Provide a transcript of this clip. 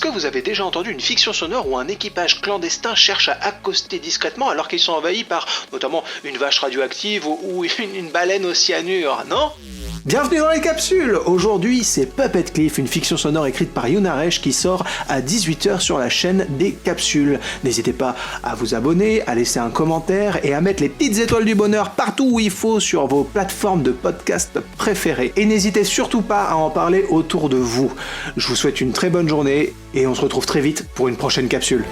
Est-ce que vous avez déjà entendu une fiction sonore où un équipage clandestin cherche à accoster discrètement alors qu'ils sont envahis par notamment une vache radioactive ou une baleine au cyanure, non ? Bienvenue dans les capsules. Aujourd'hui, c'est Puppet Cliff, une fiction sonore écrite par Younaresh qui sort à 18h sur la chaîne des capsules. N'hésitez pas à vous abonner, à laisser un commentaire et à mettre les petites étoiles du bonheur partout où il faut sur vos plateformes de podcast préférées. Et n'hésitez surtout pas à en parler autour de vous. Je vous souhaite une très bonne journée et on se retrouve très vite pour une prochaine capsule.